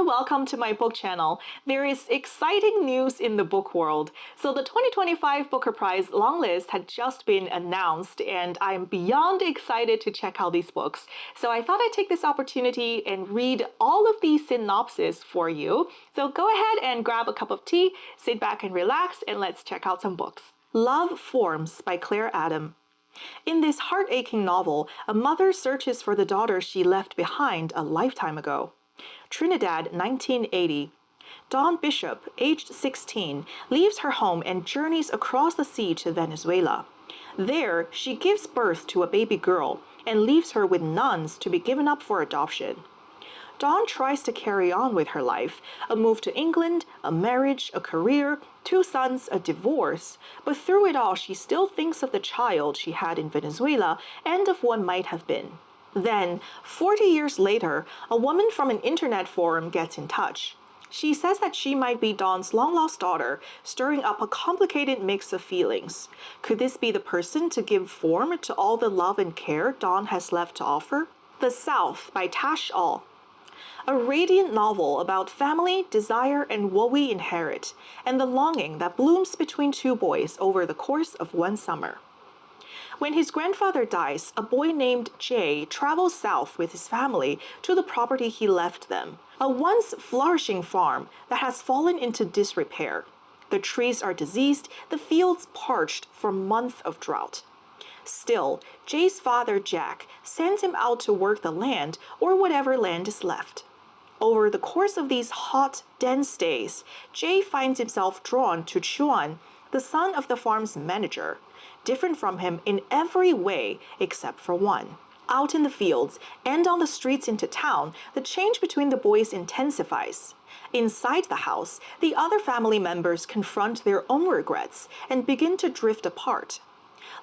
and welcome to my book channel. There is exciting news in the book world. So the 2025 Booker Prize longlist had just been announced and I'm beyond excited to check out these books. So I thought I'd take this opportunity and read all of these synopses for you. So go ahead and grab a cup of tea, sit back and relax, and let's check out some books. Love Forms by Claire Adam. In this heart-aching novel, a mother searches for the daughter she left behind a lifetime ago. Trinidad, 1980. Dawn Bishop, aged 16, leaves her home and journeys across the sea to Venezuela. There, she gives birth to a baby girl and leaves her with nuns to be given up for adoption. Dawn tries to carry on with her life, a move to England, a marriage, a career, 2 sons, a divorce, but through it all she still thinks of the child she had in Venezuela and of what might have been. Then, 40 years later, a woman from an internet forum gets in touch. She says that she might be Dawn's long-lost daughter, stirring up a complicated mix of feelings. Could this be the person to give form to all the love and care Dawn has left to offer? The South by Tash Aw. A radiant novel about family, desire, and what we inherit, and the longing that blooms between 2 boys over the course of one summer. When his grandfather dies, a boy named Jay travels south with his family to the property he left them, a once flourishing farm that has fallen into disrepair. The trees are diseased, the fields parched from months of drought. Still, Jay's father, Jack, sends him out to work the land or whatever land is left. Over the course of these hot, dense days, Jay finds himself drawn to Chuan, the son of the farm's manager, different from him in every way except for one. Out in the fields and on the streets into town, the change between the boys intensifies. Inside the house, the other family members confront their own regrets and begin to drift apart.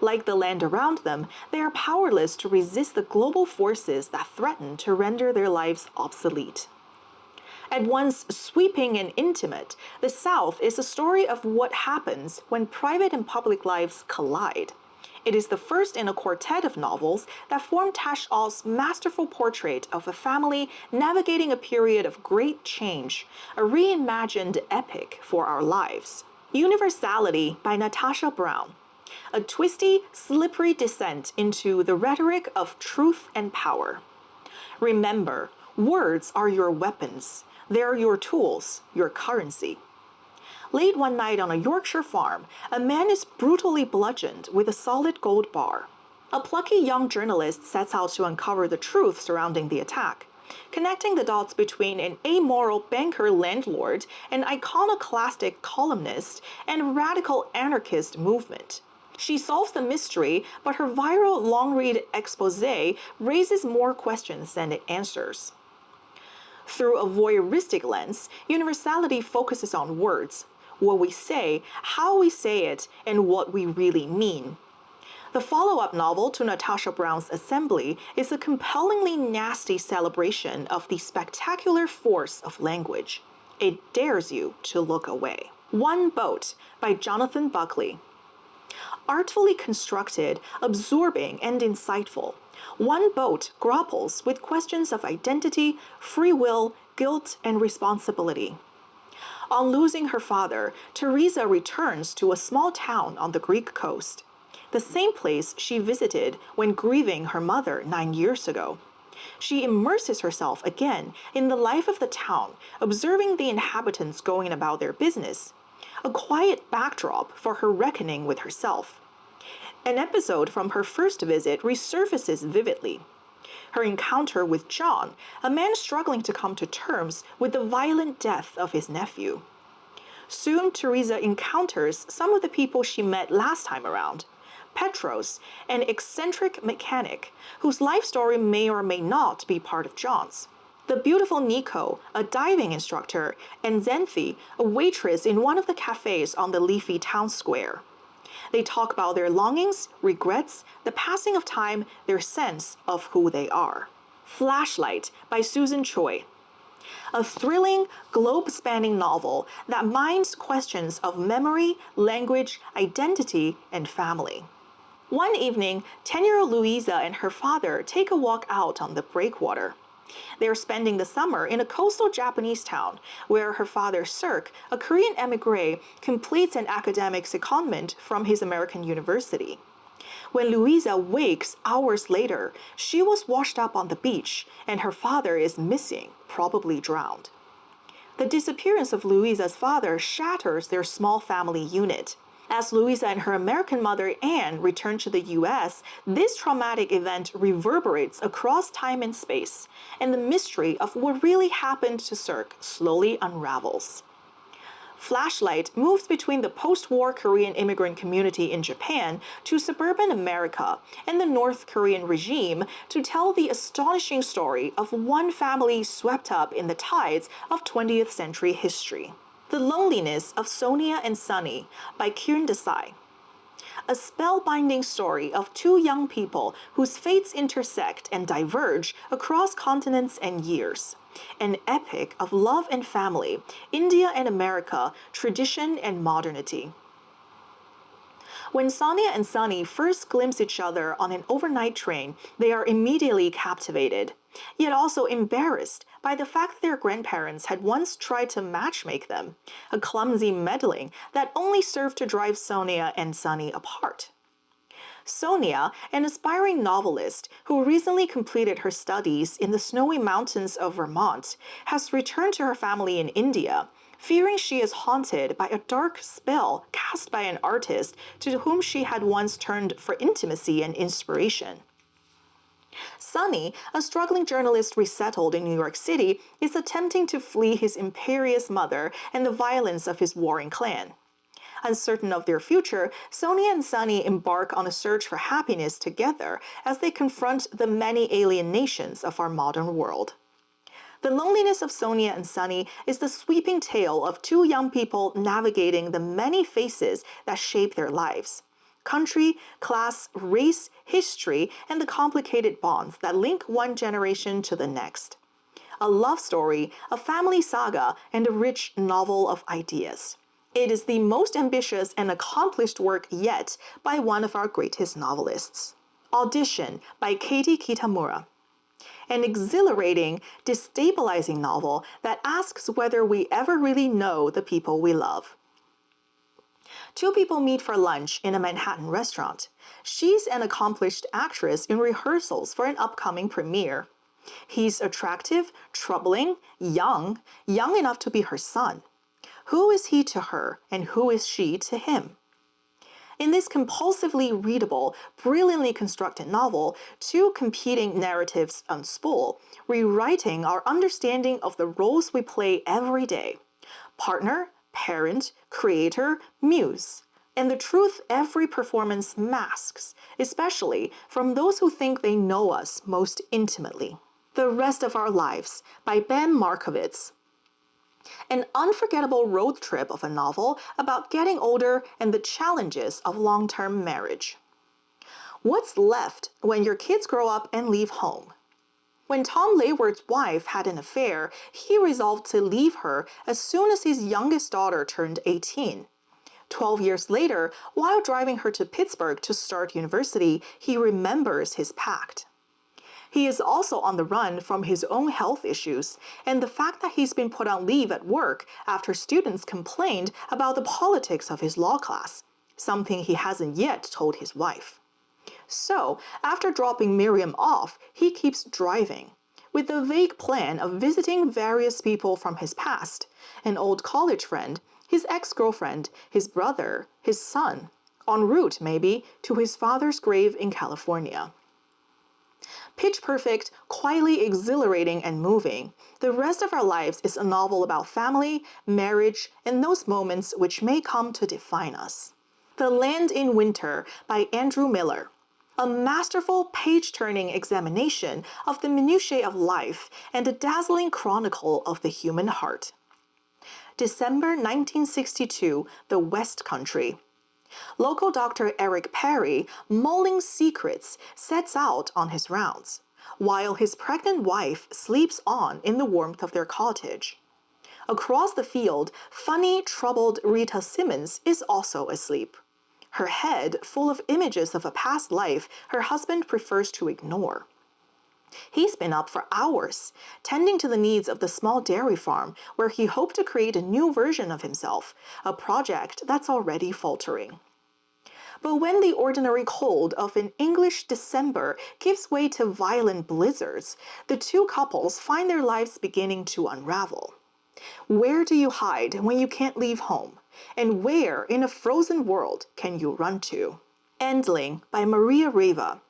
Like the land around them, they are powerless to resist the global forces that threaten to render their lives obsolete. At once sweeping and intimate, The South is a story of what happens when private and public lives collide. It is the first in a quartet of novels that form Tash Aw's masterful portrait of a family navigating a period of great change, a reimagined epic for our lives. Universality by Natasha Brown. A twisty, slippery descent into the rhetoric of truth and power. Remember, words are your weapons. They're your tools, your currency. Late one night on a Yorkshire farm, a man is brutally bludgeoned with a solid gold bar. A plucky young journalist sets out to uncover the truth surrounding the attack, connecting the dots between an amoral banker landlord, an iconoclastic columnist, and radical anarchist movement. She solves the mystery, but her viral long-read exposé raises more questions than it answers. Through a voyeuristic lens, Universality focuses on words, what we say, how we say it, and what we really mean. The follow-up novel to Natasha Brown's Assembly is a compellingly nasty celebration of the spectacular force of language. It dares you to look away. One Boat by Jonathan Buckley. Artfully constructed, absorbing, and insightful, One Boat grapples with questions of identity, free will, guilt, and responsibility. On losing her father, Teresa returns to a small town on the Greek coast, the same place she visited when grieving her mother 9 years ago. She immerses herself again in the life of the town, observing the inhabitants going about their business, a quiet backdrop for her reckoning with herself. An episode from her first visit resurfaces vividly. Her encounter with John, a man struggling to come to terms with the violent death of his nephew. Soon, Teresa encounters some of the people she met last time around. Petros, an eccentric mechanic whose life story may or may not be part of John's. The beautiful Nico, a diving instructor, and Xanthi, a waitress in one of the cafes on the leafy town square. They talk about their longings, regrets, the passing of time, their sense of who they are. Flashlight by Susan Choi. A thrilling, globe-spanning novel that mines questions of memory, language, identity, and family. One evening, 10-year-old Louisa and her father take a walk out on the breakwater. They're spending the summer in a coastal Japanese town where her father, Sirk, a Korean emigre, completes an academic secondment from his American university. When Louisa wakes hours later, she was washed up on the beach, and her father is missing, probably drowned. The disappearance of Louisa's father shatters their small family unit. As Louisa and her American mother Anne return to the US, this traumatic event reverberates across time and space, and the mystery of what really happened to Sirk slowly unravels. Flashlight moves between the post-war Korean immigrant community in Japan to suburban America and the North Korean regime to tell the astonishing story of one family swept up in the tides of 20th century history. The Loneliness of Sonia and Sunny by Kiran Desai. A spellbinding story of two young people whose fates intersect and diverge across continents and years. An epic of love and family, India and America, tradition and modernity. When Sonia and Sunny first glimpse each other on an overnight train, they are immediately captivated, yet also embarrassed by the fact that their grandparents had once tried to matchmake them, a clumsy meddling that only served to drive Sonia and Sunny apart. Sonia, an aspiring novelist who recently completed her studies in the snowy mountains of Vermont, has returned to her family in India, fearing she is haunted by a dark spell cast by an artist to whom she had once turned for intimacy and inspiration. Sunny, a struggling journalist resettled in New York City, is attempting to flee his imperious mother and the violence of his warring clan. Uncertain of their future, Sonia and Sunny embark on a search for happiness together as they confront the many alien nations of our modern world. The Loneliness of Sonia and Sunny is the sweeping tale of two young people navigating the many faces that shape their lives. Country, class, race, history, and the complicated bonds that link one generation to the next. A love story, a family saga, and a rich novel of ideas. It is the most ambitious and accomplished work yet by one of our greatest novelists. Audition by Katie Kitamura. An exhilarating, destabilizing novel that asks whether we ever really know the people we love. Two people meet for lunch in a Manhattan restaurant. She's an accomplished actress in rehearsals for an upcoming premiere. He's attractive, troubling, young enough to be her son. Who is he to her, and who is she to him? In this compulsively readable, brilliantly constructed novel, two competing narratives unspool, rewriting our understanding of the roles we play every day. Partner, parent, creator, muse, and the truth every performance masks, especially from those who think they know us most intimately. The Rest of Our Lives by Ben Markovits. An unforgettable road trip of a novel about getting older and the challenges of long-term marriage. What's left when your kids grow up and leave home? When Tom Layward's wife had an affair, he resolved to leave her as soon as his youngest daughter turned 18. 12 years later, while driving her to Pittsburgh to start university, he remembers his pact. He is also on the run from his own health issues and the fact that he's been put on leave at work after students complained about the politics of his law class, something he hasn't yet told his wife. So, after dropping Miriam off, he keeps driving, with the vague plan of visiting various people from his past, an old college friend, his ex-girlfriend, his brother, his son, en route, maybe, to his father's grave in California. Pitch perfect, quietly exhilarating and moving, The Rest of Our Lives is a novel about family, marriage, and those moments which may come to define us. The Land in Winter by Andrew Miller. A masterful, page-turning examination of the minutiae of life and a dazzling chronicle of the human heart. December 1962, The West Country. Local Dr. Eric Perry, mulling secrets, sets out on his rounds, while his pregnant wife sleeps on in the warmth of their cottage. Across the field, funny, troubled Rita Simmons is also asleep, her head full of images of a past life her husband prefers to ignore. He's been up for hours, tending to the needs of the small dairy farm where he hoped to create a new version of himself, a project that's already faltering. But when the ordinary cold of an English December gives way to violent blizzards, the two couples find their lives beginning to unravel. Where do you hide when you can't leave home? And where in a frozen world can you run to? Endling by Maria Reva.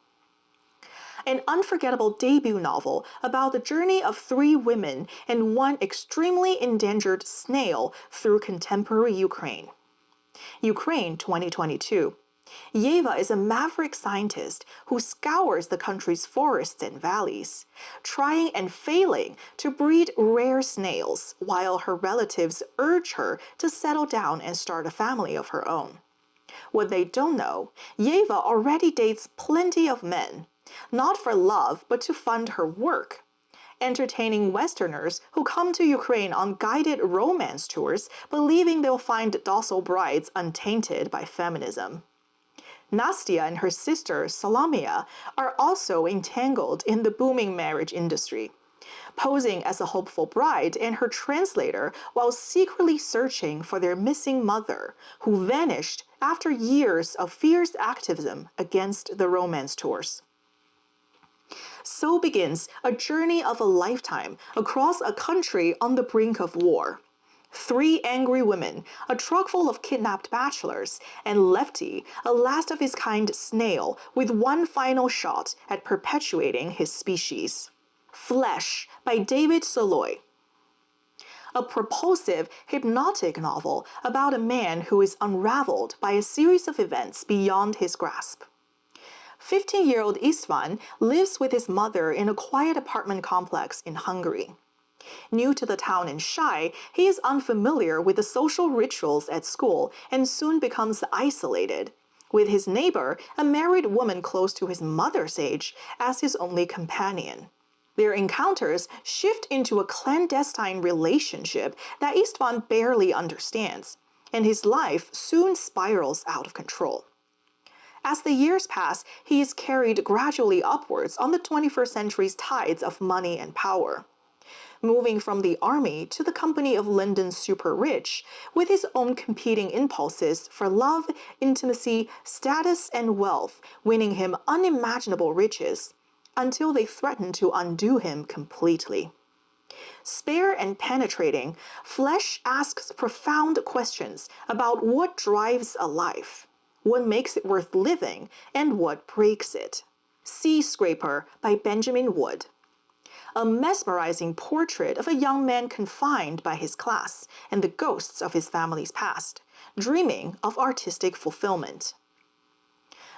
An unforgettable debut novel about the journey of three women and one extremely endangered snail through contemporary Ukraine. Ukraine 2022. Reva is a maverick scientist who scours the country's forests and valleys, trying and failing to breed rare snails while her relatives urge her to settle down and start a family of her own. What they don't know, Reva already dates plenty of men, not for love but to fund her work, entertaining Westerners who come to Ukraine on guided romance tours believing they'll find docile brides untainted by feminism. Nastya and her sister Szalay are also entangled in the booming marriage industry, posing as a hopeful bride and her translator while secretly searching for their missing mother, who vanished after years of fierce activism against the romance tours. So begins a journey of a lifetime across a country on the brink of war. Three angry women, a truck full of kidnapped bachelors, and Lefty, a last-of-his-kind snail with one final shot at perpetuating his species. Flesh by David Szalay. A propulsive, hypnotic novel about a man who is unraveled by a series of events beyond his grasp. 15-year-old Istvan lives with his mother in a quiet apartment complex in Hungary. New to the town and shy, he is unfamiliar with the social rituals at school and soon becomes isolated, with his neighbor, a married woman close to his mother's age, as his only companion. Their encounters shift into a clandestine relationship that Istvan barely understands, and his life soon spirals out of control. As the years pass, he is carried gradually upwards on the 21st century's tides of money and power, moving from the army to the company of London's super-rich, with his own competing impulses for love, intimacy, status, and wealth, winning him unimaginable riches, until they threaten to undo him completely. Spare and penetrating, Flesh asks profound questions about what drives a life, what makes it worth living, and what breaks it. Seascraper by Benjamin Wood. A mesmerizing portrait of a young man confined by his class and the ghosts of his family's past, dreaming of artistic fulfillment.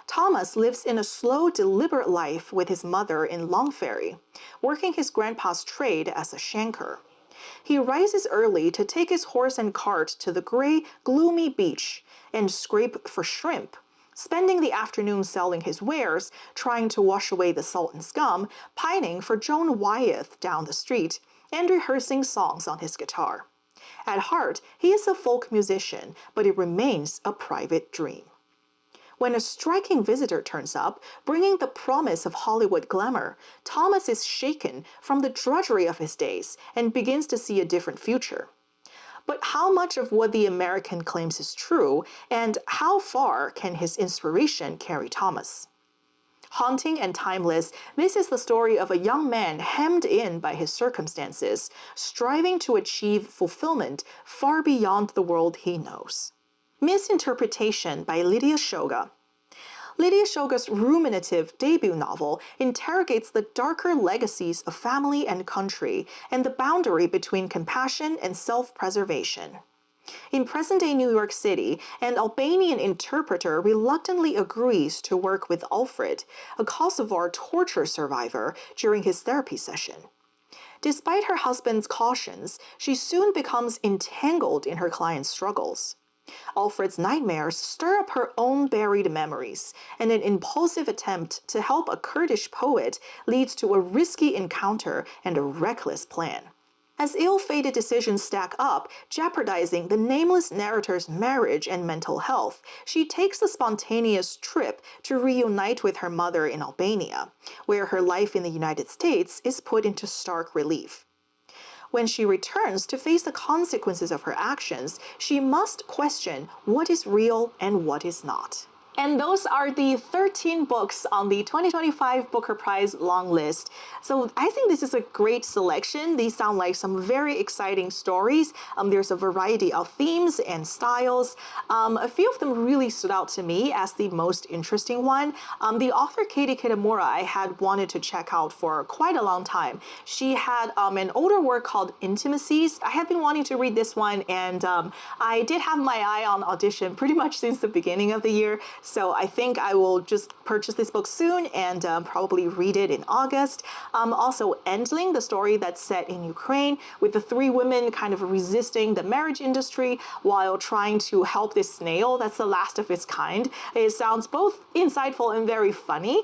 Thomas lives in a slow, deliberate life with his mother in Longferry, working his grandpa's trade as a shanker. He rises early to take his horse and cart to the gray, gloomy beach and scrape for shrimp, spending the afternoon selling his wares, trying to wash away the salt and scum, pining for Joan Wyeth down the street, and rehearsing songs on his guitar. At heart, he is a folk musician, but it remains a private dream. When a striking visitor turns up, bringing the promise of Hollywood glamour, Thomas is shaken from the drudgery of his days and begins to see a different future. But how much of what the American claims is true, and how far can his inspiration carry Thomas? Haunting and timeless, this is the story of a young man hemmed in by his circumstances, striving to achieve fulfillment far beyond the world he knows. Misinterpretation by Ledia Xhoga. Ledia Xhoga's ruminative debut novel interrogates the darker legacies of family and country and the boundary between compassion and self-preservation. In present-day New York City, an Albanian interpreter reluctantly agrees to work with Alfred, a Kosovar torture survivor, during his therapy session. Despite her husband's cautions, she soon becomes entangled in her client's struggles. Alfred's nightmares stir up her own buried memories, and an impulsive attempt to help a Kurdish poet leads to a risky encounter and a reckless plan. as ill-fated decisions stack up, jeopardizing the nameless narrator's marriage and mental health. She takes a spontaneous trip to reunite with her mother in Albania, where her life in the United States is put into stark relief. When she returns to face the consequences of her actions, she must question what is real and what is not. And those are the 13 books on the 2025 Booker Prize long list. So I think this is a great selection. These sound like some very exciting stories. There's a variety of themes and styles. A few of them really stood out to me as the most interesting one. The author Katie Kitamura I had wanted to check out for quite a long time. She had an older work called Intimacies. I have been wanting to read this one, and I did have my eye on Audition pretty much since the beginning of the year. So I think I will just purchase this book soon and probably read it in August. Also Endling, the story that's set in Ukraine with the three women kind of resisting the marriage industry while trying to help this snail that's the last of its kind. It sounds both insightful and very funny.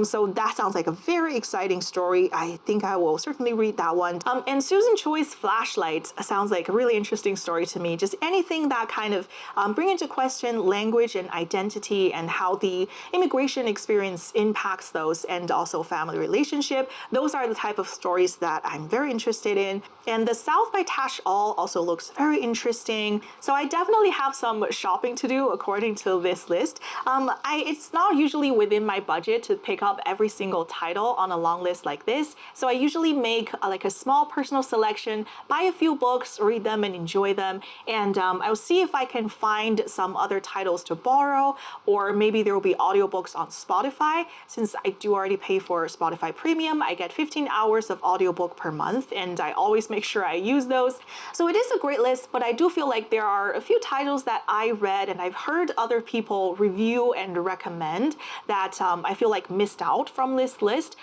So that sounds like a very exciting story. I think I will certainly read that one. And Susan Choi's Flashlight sounds like a really interesting story to me. Just anything that kind of bring into question language and identity and how the immigration experience impacts those, and also family relationship. Those are the type of stories that I'm very interested in. And The South by Tash Aw also looks very interesting. So I definitely have some shopping to do according to this list. It's not usually within my budget to pick up every single title on a long list like this. So I usually make like a small personal selection, buy a few books, read them and enjoy them. And I'll see if I can find some other titles to borrow, or maybe there will be audiobooks on Spotify. Since I do already pay for Spotify Premium, I get 15 hours of audiobook per month, and I always make sure I use those. So it is a great list, but I do feel like there are a few titles that I read and I've heard other people review and recommend that I feel like missed out from this list.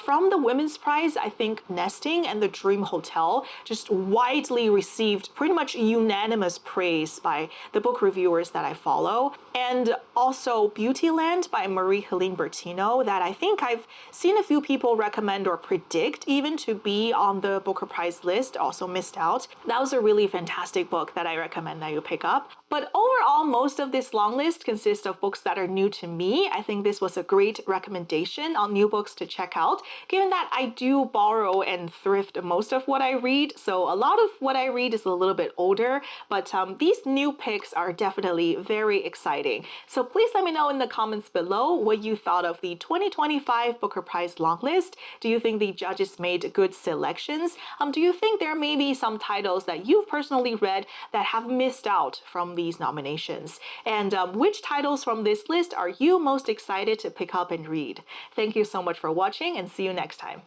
From the Women's Prize, I think Nesting and The Dream Hotel just widely received pretty much unanimous praise by the book reviewers that I follow. And also Beautyland by Marie-Helene Bertino that I think I've seen a few people recommend or predict even to be on the Booker Prize list, also missed out. That was a really fantastic book that I recommend that you pick up. But overall, most of this long list consists of books that are new to me. I think this was a great recommendation on new books to check out, given that I do borrow and thrift most of what I read. So a lot of what I read is a little bit older, but these new picks are definitely very exciting. So please let me know in the comments below what you thought of the 2025 Booker Prize long list. Do you think the judges made good selections? Do you think there may be some titles that you've personally read that have missed out from these nominations? And which titles from this list are you most excited to pick up and read? Thank you so much for watching, and see you next time.